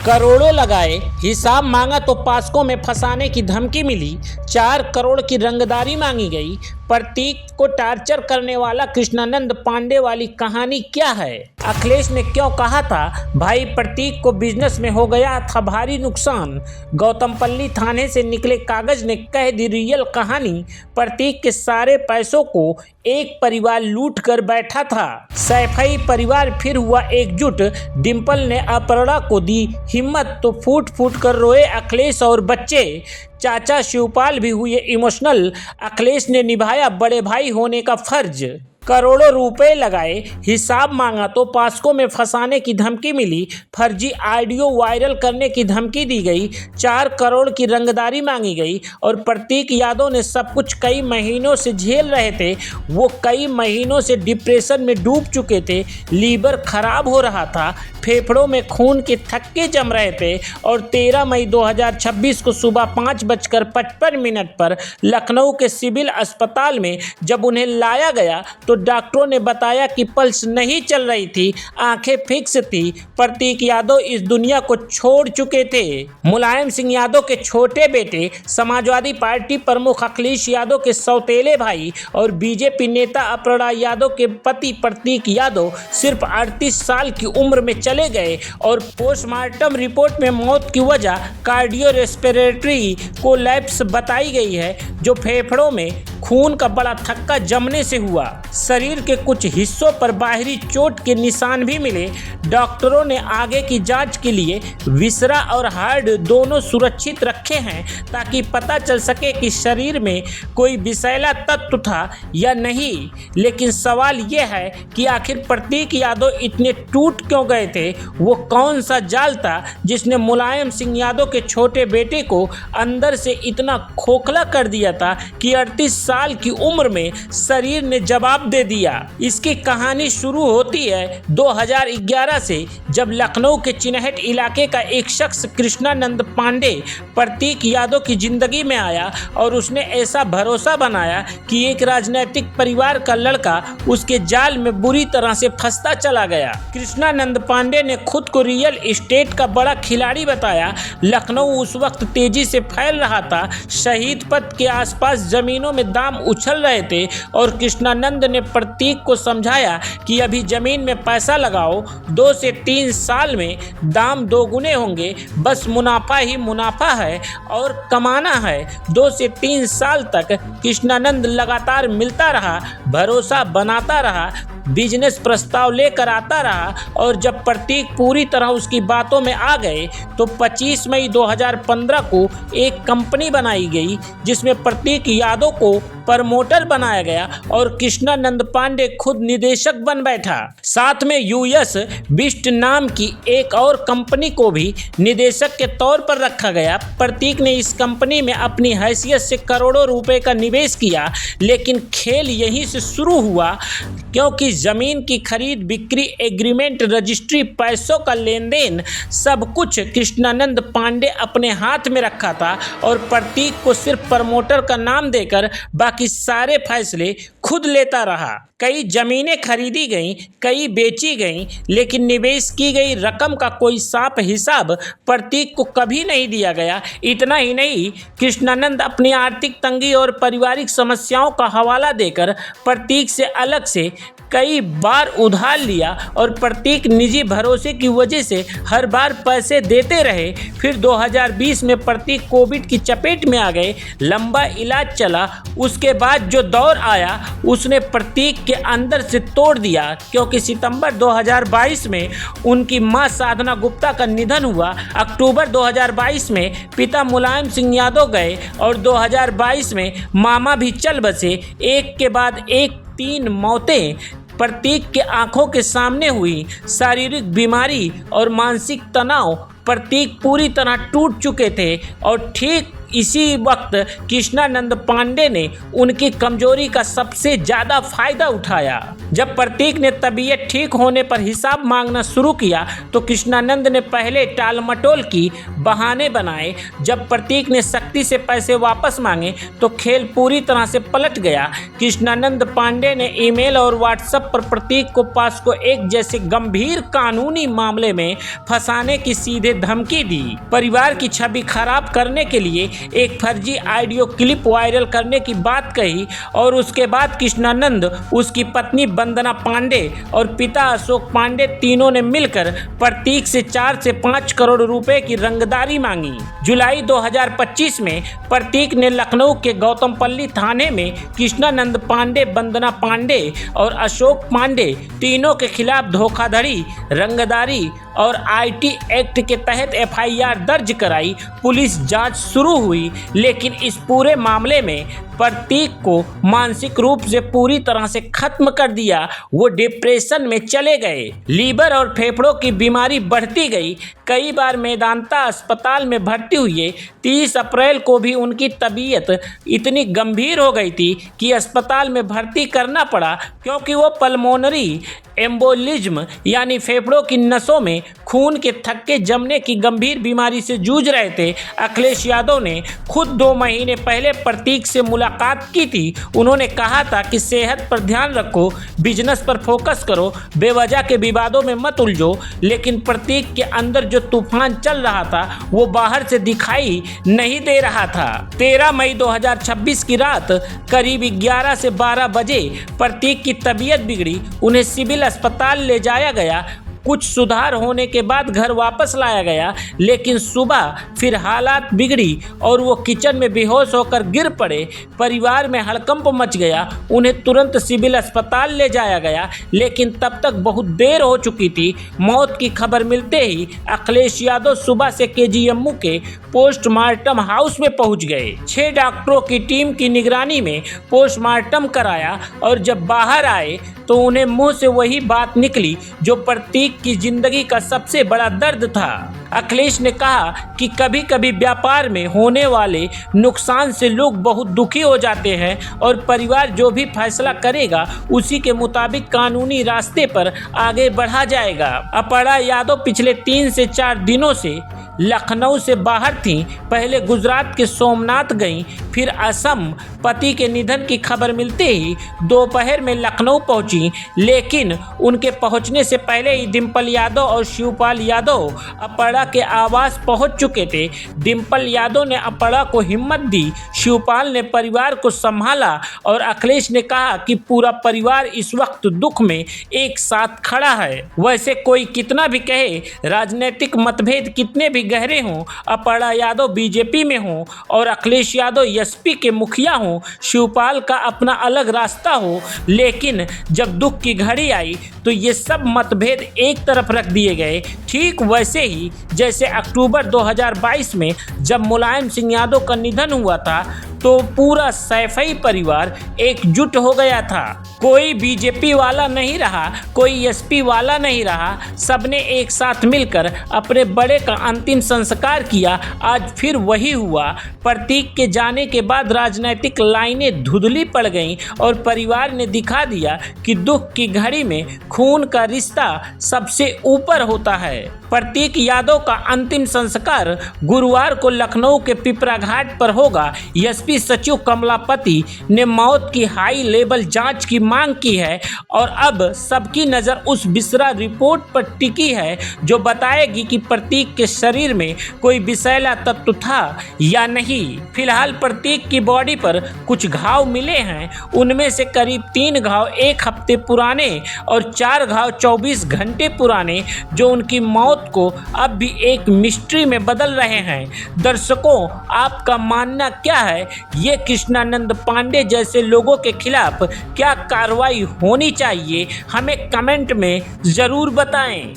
करोड़ों लगाए, हिसाब मांगा तो पास्को में फंसाने की धमकी मिली। 4 करोड़ की रंगदारी मांगी गई। प्रतीक को टार्चर करने वाला कृष्णानंद पांडे वाली कहानी क्या है? अखिलेश ने क्यों कहा था भाई प्रतीक को बिजनेस में हो गया था भारी नुकसान? गौतमपल्ली थाने से निकले कागज ने कह दी रियल कहानी। प्रतीक के सारे पैसों को एक परिवार लूट कर बैठा था। सैफई परिवार फिर हुआ एकजुट। डिंपल ने अपर्णा को दी हिम्मत तो फूट फूट कर रोए अखिलेश और बच्चे। चाचा शिवपाल भी हुए इमोशनल। अखिलेश ने निभाया बड़े भाई होने का फर्ज। करोड़ों रुपए लगाए, हिसाब मांगा तो पास्को में फंसाने की धमकी मिली। फर्जी ऑडियो वायरल करने की धमकी दी गई। 4 करोड़ की रंगदारी मांगी गई और प्रतीक यादव ने सब कुछ कई महीनों से झेल रहे थे। वो कई महीनों से डिप्रेशन में डूब चुके थे। लीवर खराब हो रहा था, फेफड़ों में खून के थक्के जम रहे थे और 13 मई 2026 को सुबह 5:55 पर लखनऊ के सिविल अस्पताल में जब उन्हें लाया गया तो डॉक्टरों ने बताया कि पल्स नहीं चल रही थी, आंखें फिक्स थी। प्रतीक यादव इस दुनिया को छोड़ चुके थे। मुलायम सिंह यादव के छोटे बेटे, समाजवादी पार्टी प्रमुख अखिलेश यादव के सौतेले भाई और बीजेपी नेता अपर्णा यादव के पति प्रतीक यादव सिर्फ 38 साल की उम्र में चले गए और पोस्टमार्टम रिपोर्ट में मौत की वजह कार्डियो रेस्पिरेटरी कोलैप्स बताई गई है, जो फेफड़ों में खून का बड़ा थक्का जमने से हुआ। शरीर के कुछ हिस्सों पर बाहरी चोट के निशान भी मिले। डॉक्टरों ने आगे की जांच के लिए विसरा और हार्ट दोनों सुरक्षित रखे हैं ताकि पता चल सके कि शरीर में कोई विषैला तत्व था या नहीं। लेकिन सवाल यह है कि आखिर प्रतीक यादव इतने टूट क्यों गए थे? वो कौन सा जाल था जिसने मुलायम सिंह यादव के छोटे बेटे को अंदर से इतना खोखला कर दिया था कि 38 साल की उम्र में शरीर ने जवाब दे दिया। इसकी कहानी शुरू होती है 2011 से, जब लखनऊ के चिन्हट इलाके का एक शख्स कृष्णानंद पांडे प्रतीक यादव की जिंदगी में आया और उसने ऐसा भरोसा बनाया कि एक राजनीतिक परिवार का लड़का उसके जाल में बुरी तरह से फंसता चला गया। कृष्णानंद पांडे ने खुद को रियल एस्टेट का बड़ा खिलाड़ी बताया। लखनऊ उस वक्त तेजी से फैल रहा था। शहीद पथ के आसपास जमीनों में दाम उछल रहे थे और कृष्णानंद ने प्रतीक को समझाया कि अभी जमीन में पैसा लगाओ, 2 से 3 साल में दाम दोगुने होंगे। बस मुनाफा ही मुनाफा है और कमाना है। 2 से 3 साल तक कृष्णानंद लगातार मिलता रहा, भरोसा बनाता रहा, बिजनेस प्रस्ताव लेकर आता रहा और जब प्रतीक पूरी तरह उसकी बातों में आ गए तो 25 मई 2015 को एक कंपनी बनाई गई जिसमें प्रतीक यादव को प्रमोटर बनाया गया और कृष्णानंद पांडे खुद निदेशक बन बैठा। साथ में यूएस बिस्ट नाम की एक और कंपनी को भी निदेशक के तौर पर रखा गया। प्रतीक ने इस कंपनी में अपनी हैसियत से करोड़ों रुपए का निवेश किया, लेकिन खेल यहीं से शुरू हुआ क्योंकि जमीन की खरीद बिक्री, एग्रीमेंट, रजिस्ट्री, पैसों का लेन देन, सब कुछ कृष्णानंद पांडे अपने हाथ में रखा था और प्रतीक को सिर्फ प्रमोटर का नाम देकर बाकी सारे फैसले खुद लेता रहा। कई जमीनें खरीदी गईं, कई बेची गईं, लेकिन निवेश की गई रकम का कोई साफ हिसाब प्रतीक को कभी नहीं दिया गया। इतना ही नहीं, कृष्णानंद अपनी आर्थिक तंगी और पारिवारिक समस्याओं का हवाला देकर प्रतीक से अलग से कई बार उधार लिया और प्रतीक निजी भरोसे की वजह से हर बार पैसे देते रहे। फिर 2020 में प्रतीक कोविड की चपेट में आ गए। लंबा इलाज चला, उसके बाद जो दौर आया उसने प्रतीक के अंदर से तोड़ दिया क्योंकि सितंबर 2022 में उनकी मां साधना गुप्ता का निधन हुआ। अक्टूबर 2022 में पिता मुलायम सिंह यादव गए और 2022 में मामा भी चल बसे। एक के बाद एक 3 मौतें प्रतीक के आंखों के सामने हुई। शारीरिक बीमारी और मानसिक तनाव, प्रतीक पूरी तरह टूट चुके थे और ठीक इसी वक्त कृष्णानंद पांडे ने उनकी कमजोरी का सबसे ज्यादा फायदा उठाया। जब प्रतीक ने तबीयत ठीक होने पर हिसाब मांगना शुरू किया तो कृष्णानंद ने पहले टालमटोल की बहाने बनाए। जब प्रतीक ने सख्ती से पैसे वापस मांगे तो खेल पूरी तरह से पलट गया। कृष्णानंद पांडे ने ईमेल और व्हाट्सएप पर प्रतीक को पास्को एक जैसे गंभीर कानूनी मामले में फंसाने की सीधे धमकी दी। परिवार की छवि खराब करने के लिए एक फर्जी ऑडियो क्लिप वायरल करने की बात कही और उसके बाद कृष्णानंद, उसकी पत्नी वंदना पांडे और पिता अशोक पांडे तीनों ने मिलकर प्रतीक से 4 से 5 करोड़ रुपए की रंगदारी मांगी। जुलाई 2025 में प्रतीक ने लखनऊ के गौतमपल्ली थाने में कृष्णानंद पांडे, वंदना पांडे और अशोक पांडे तीनों के खिलाफ धोखाधड़ी, रंगदारी और आईटी एक्ट के तहत एफआईआर दर्ज कराई। पुलिस जांच शुरू हुई, लेकिन इस पूरे मामले में प्रतीक को मानसिक रूप से पूरी तरह से खत्म कर दिया। वो डिप्रेशन में चले गए। लीवर और फेफड़ों की बीमारी बढ़ती गई। कई बार मेदांता अस्पताल में भर्ती हुए। 30 अप्रैल को भी उनकी तबीयत इतनी गंभीर हो गई थी कि अस्पताल में भर्ती करना पड़ा, क्योंकि वो पल्मोनरी एम्बोलिज्म यानी फेफड़ों की नसों में खून के थक्के जमने की गंभीर बीमारी से जूझ रहे थे। अखिलेश यादव ने खुद 2 महीने पहले प्रतीक से मुलाकात की थी। उन्होंने कहा था कि सेहत पर ध्यान रखो, बिजनेस पर फोकस करो, बेवजह के विवादों में मत उलझो। लेकिन प्रतीक के अंदर जो तूफान चल रहा था वो बाहर से दिखाई नहीं दे रहा था। 13 मई 2026 की रात करीब 11 से 12 बजे प्रतीक की तबीयत बिगड़ी। उन्हें सिविल अस्पताल ले जाया गया। कुछ सुधार होने के बाद घर वापस लाया गया, लेकिन सुबह फिर हालात बिगड़ी और वो किचन में बेहोश होकर गिर पड़े। परिवार में हड़कंप मच गया। उन्हें तुरंत सिविल अस्पताल ले जाया गया, लेकिन तब तक बहुत देर हो चुकी थी। मौत की खबर मिलते ही अखिलेश यादव सुबह से केजीएमयू के पोस्टमार्टम हाउस में पहुंच गए। 6 डॉक्टरों की टीम की निगरानी में पोस्टमार्टम कराया और जब बाहर आए तो उन्हें मुंह से वही बात निकली जो प्रतीक की जिंदगी का सबसे बड़ा दर्द था। अखिलेश ने कहा कि कभी कभी व्यापार में होने वाले नुकसान से लोग बहुत दुखी हो जाते हैं और परिवार जो भी फैसला करेगा उसी के मुताबिक कानूनी रास्ते पर आगे बढ़ा जाएगा। अपर्णा यादव पिछले 3 से 4 दिनों से लखनऊ से बाहर थीं। पहले गुजरात के सोमनाथ गईं, फिर असम। पति के निधन की खबर मिलते ही दोपहर में लखनऊ पहुंची, लेकिन उनके पहुंचने से पहले ही डिम्पल यादव और शिवपाल यादव अपर्णा के आवास पहुंच चुके थे। डिम्पल यादव ने अपर्णा को हिम्मत दी, शिवपाल ने परिवार को संभाला और अखिलेश ने कहा कि पूरा परिवार इस वक्त दुख में एक साथ खड़ा है। वैसे कोई कितना भी कहे, राजनीतिक मतभेद कितने भी गहरे हों, अपर्णा यादव बीजेपी में हों और अखिलेश यादव एसपी के मुखिया हों, शिवपाल का अपना अलग रास्ता हो, लेकिन जब दुख की घड़ी आई तो ये सब मतभेद एक तरफ रख दिए गए। ठीक वैसे ही जैसे अक्टूबर 2022 में जब मुलायम सिंह यादव का निधन हुआ था तो पूरा सैफई परिवार एकजुट हो गया था। कोई बीजेपी वाला नहीं रहा, कोई एसपी वाला नहीं रहा। सबने एक साथ मिलकर अपने बड़े का अंतिम संस्कार किया। आज फिर वही हुआ। प्रतीक के जाने के बाद राजनीतिक लाइनें धुंधली पड़ गईं और परिवार ने दिखा दिया कि दुख की घड़ी में खून का रिश्ता सबसे ऊपर होता है। प्रतीक यादव का अंतिम संस्कार गुरुवार को लखनऊ के पिपरा घाट पर होगा। एसपी सचिव कमलापति ने मौत की हाई लेवल जांच की मांग की है और अब सबकी नजर उस बिसरा रिपोर्ट पर टिकी है जो बताएगी कि प्रतीक के शरीर में कोई विषैला तत्व था या नहीं। फिलहाल प्रतीक की बॉडी पर कुछ घाव मिले हैं। उनमें से करीब 3 घाव 1 हफ्ते पुराने और 4 घाव 24 घंटे पुराने, जो उनकी मौत को अब भी एक मिस्ट्री में बदल रहे हैं। दर्शकों, आपका मानना क्या है? ये कृष्णानंद पांडे जैसे लोगों के खिलाफ क्या कार्रवाई होनी चाहिए? हमें कमेंट में जरूर बताएं।